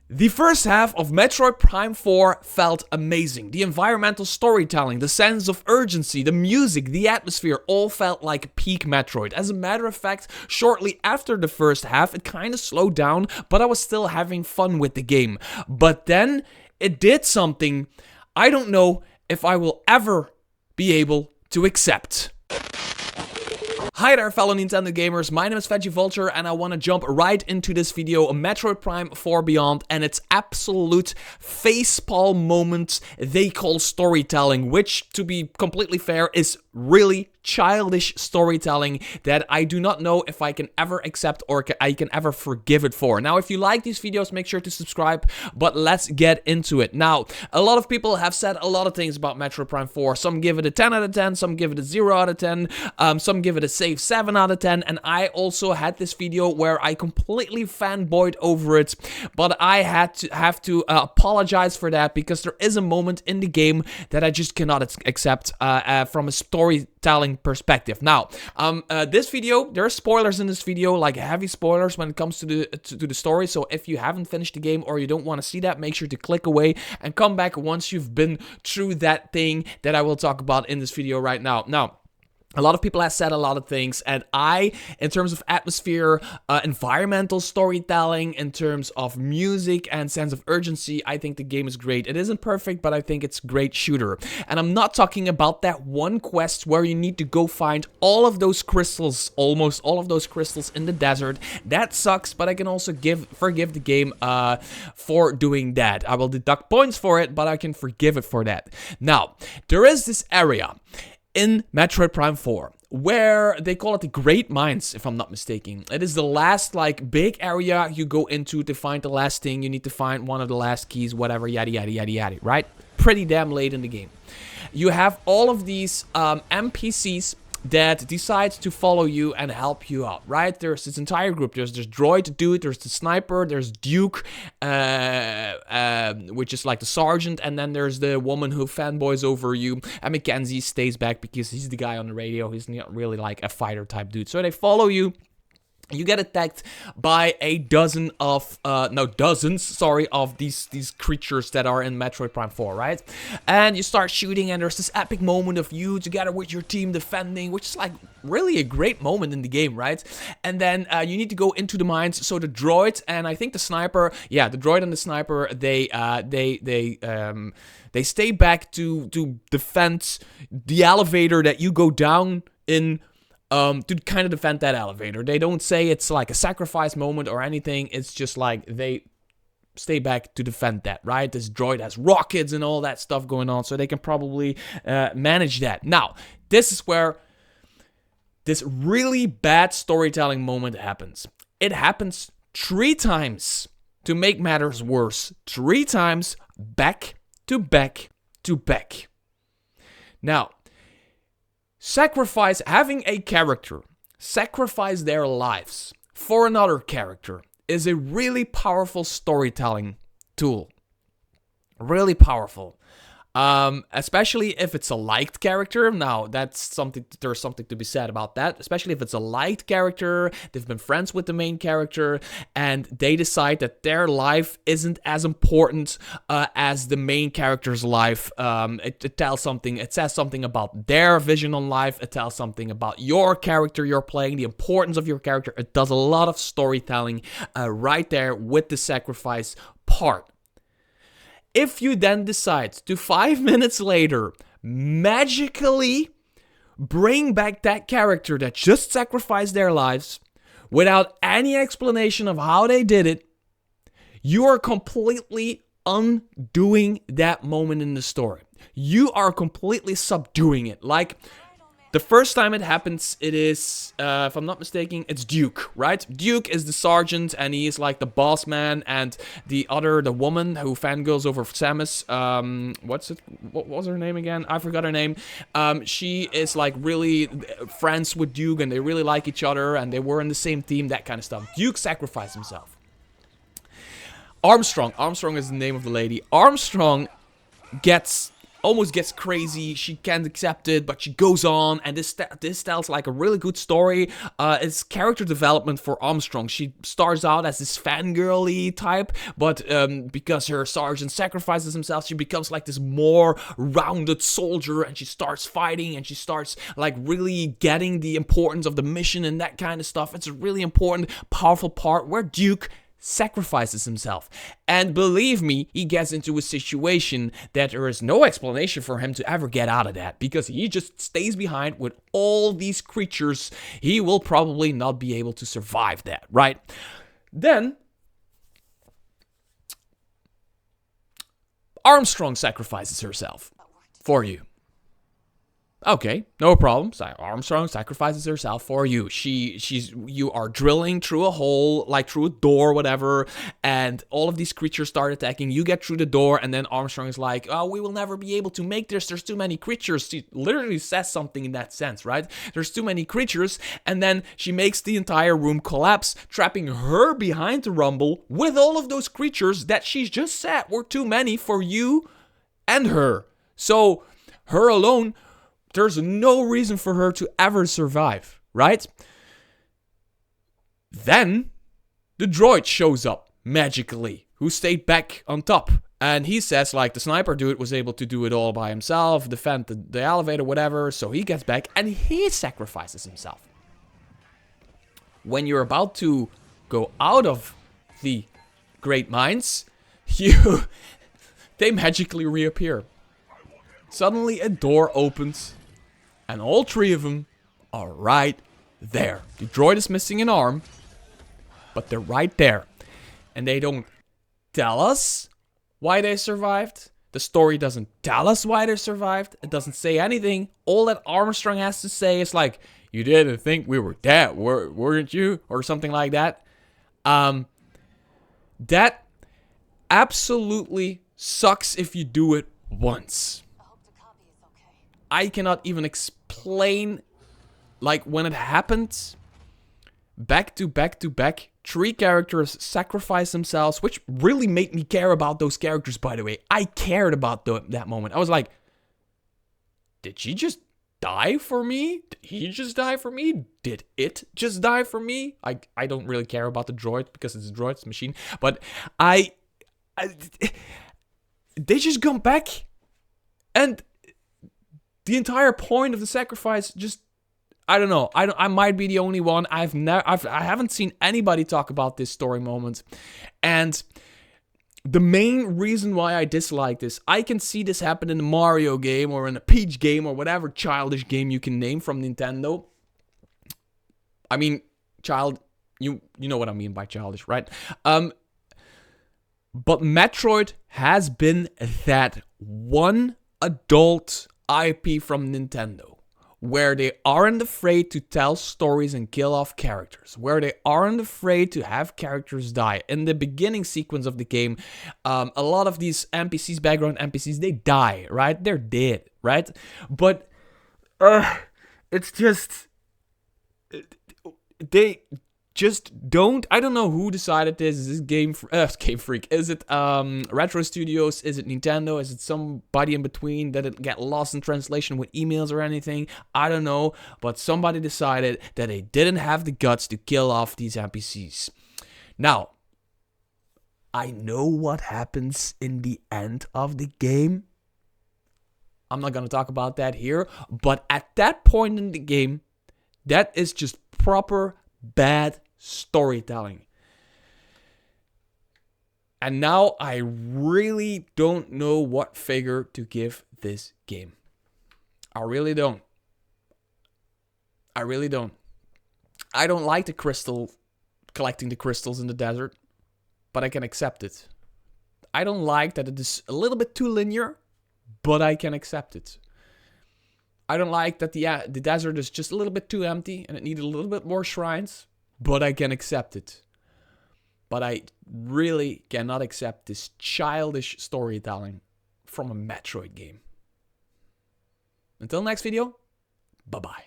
The first half of Metroid Prime 4 felt amazing. The environmental storytelling, the sense of urgency, the music, the atmosphere all felt like peak Metroid. As a matter of fact, shortly after the first half, it kind of slowed down, but I was still having fun with the game. But then, it did something I don't know if I will ever be able to accept. Hi there fellow Nintendo gamers, my name is VeggieVulture and I want to jump right into this video on Metroid Prime 4 Beyond and its absolute facepalm moment they call storytelling, which, to be completely fair, is really childish storytelling that I do not know if I can ever accept or I can ever forgive it for. Now, if you like these videos, make sure to subscribe, but let's get into it. Now, a lot of people have said a lot of things about Metroid Prime 4. Some give it a 10 out of 10, some give it a 0 out of 10, some give it a safe 7 out of 10, and I also had this video where I completely fanboyed over it, but I have to apologize for that because there is a moment in the game that I just cannot accept from a storytelling perspective. Now, this video, there are spoilers in this video, like heavy spoilers when it comes to the story, so if you haven't finished the game or you don't want to see that, make sure to click away and come back once you've been through that thing that I will talk about in this video right now. Now, a lot of people have said a lot of things, and in terms of atmosphere, environmental storytelling, in terms of music and sense of urgency, I think the game is great. It isn't perfect, but I think it's a great shooter. And I'm not talking about that one quest where you need to go find all of those crystals, almost all of those crystals in the desert. That sucks, but I can also forgive the game for doing that. I will deduct points for it, but I can forgive it for that. Now, there is this area in Metroid Prime 4, where they call it the Great Mines, if I'm not mistaken. It is the last, like, big area you go into to find the last thing. You need to find one of the last keys, whatever, yada, yada, yada, yada, right? Pretty damn late in the game. You have all of these NPCs that decide to follow you and help you out, right? There's this entire group. There's this droid dude, there's the sniper, there's Duke, which is like the sergeant, and then there's the woman who fanboys over you, and Mackenzie stays back because he's the guy on the radio. He's not really like a fighter type dude. So they follow you. You get attacked by a dozens of these creatures that are in Metroid Prime 4, right? And you start shooting, and there's this epic moment of you together with your team defending, which is like really a great moment in the game, right? And then you need to go into the mines. So the droid and I think the sniper, yeah, the droid and the sniper, they stay back to defend the elevator that you go down in. To kind of defend that elevator. They don't say it's like a sacrifice moment or anything. It's just like they stay back to defend that, right? This droid has rockets and all that stuff going on, so they can probably manage that. Now, this is where this really bad storytelling moment happens. It happens 3 times to make matters worse. 3 times back to back to back. Now, having a character sacrifice their lives for another character is a really powerful storytelling tool. Really powerful. Especially if it's a liked character. Now, there's something to be said about that. Especially if it's a liked character, they've been friends with the main character, and they decide that their life isn't as important as the main character's life. It says something about their vision on life. It tells something about your character you're playing, the importance of your character. It does a lot of storytelling right there with the sacrifice part. If you then decide to 5 minutes later magically bring back that character that just sacrificed their lives without any explanation of how they did it, you are completely undoing that moment in the story. You are completely subduing it. Like, the first time it happens, it is, if I'm not mistaken, it's Duke, right? Duke is the sergeant, and he is like the boss man, and the woman who fangirls over Samus, what was her name again? I forgot her name. She is like really friends with Duke, and they really like each other, and they were in the same team, that kind of stuff. Duke sacrificed himself. Armstrong is the name of the lady. Armstrong gets almost gets crazy. She can't accept it, but she goes on, and this tells like a really good story. It's character development for Armstrong. She starts out as this fangirly type, but because her sergeant sacrifices himself, she becomes like this more rounded soldier, and she starts fighting, and she starts like really getting the importance of the mission and that kind of stuff. It's a really important, powerful part where Duke sacrifices himself. And believe me, he gets into a situation that there is no explanation for him to ever get out of that, because he just stays behind with all these creatures. He will probably not be able to survive that, right? Then Armstrong sacrifices herself for you. Okay, no problem. Armstrong sacrifices herself for you. You are drilling through a hole, like through a door, whatever, and all of these creatures start attacking. You get through the door, and then Armstrong is like, "Oh, we will never be able to make this. There's too many creatures." She literally says something in that sense, right? There's too many creatures, and then she makes the entire room collapse, trapping her behind the rumble with all of those creatures that she just said were too many for you and her. So her alone, there's no reason for her to ever survive, right? Then the droid shows up magically, who stayed back on top. And he says, like, the sniper dude was able to do it all by himself, defend the elevator, whatever. So he gets back and he sacrifices himself. When you're about to go out of the Great Minds, they magically reappear. Suddenly a door opens, and all three of them are right there. The droid is missing an arm, but they're right there. And they don't tell us why they survived. The story doesn't tell us why they survived. It doesn't say anything. All that Armstrong has to say is like, "You didn't think we were dead, weren't you?" Or something like that. That absolutely sucks if you do it once. I cannot even explain, like, when it happened, back to back, 3 characters sacrifice themselves, which really made me care about those characters, by the way. I cared about that moment. I was like, did she just die for me? Did he just die for me? Did it just die for me? I don't really care about the droid, because it's a droid, it's a machine. But they just come back, and the entire point of the sacrifice just, I don't know. I might be the only one. I haven't seen anybody talk about this story moment. And the main reason why I dislike this, I can see this happen in a Mario game or in a Peach game or whatever childish game you can name from Nintendo. I mean, you know what I mean by childish, right? But Metroid has been that one adult IP from Nintendo, where they aren't afraid to tell stories and kill off characters, where they aren't afraid to have characters die. In the beginning sequence of the game, a lot of these NPCs, background NPCs, they die, right? They're dead, right? But it's just, they just don't. I don't know who decided this. Is this Game Freak? Is it Retro Studios? Is it Nintendo? Is it somebody in between that it get lost in translation with emails or anything? I don't know. But somebody decided that they didn't have the guts to kill off these NPCs. Now, I know what happens in the end of the game. I'm not gonna talk about that here. But at that point in the game, that is just proper bad storytelling. And now I really don't know what figure to give this game. I really don't. I don't like the collecting the crystals in the desert, but I can accept it. I don't like that it is a little bit too linear, but I can accept it. I don't like that the desert is just a little bit too empty and it needed a little bit more shrines, but I can accept it. But I really cannot accept this childish storytelling from a Metroid game. Until next video, bye-bye.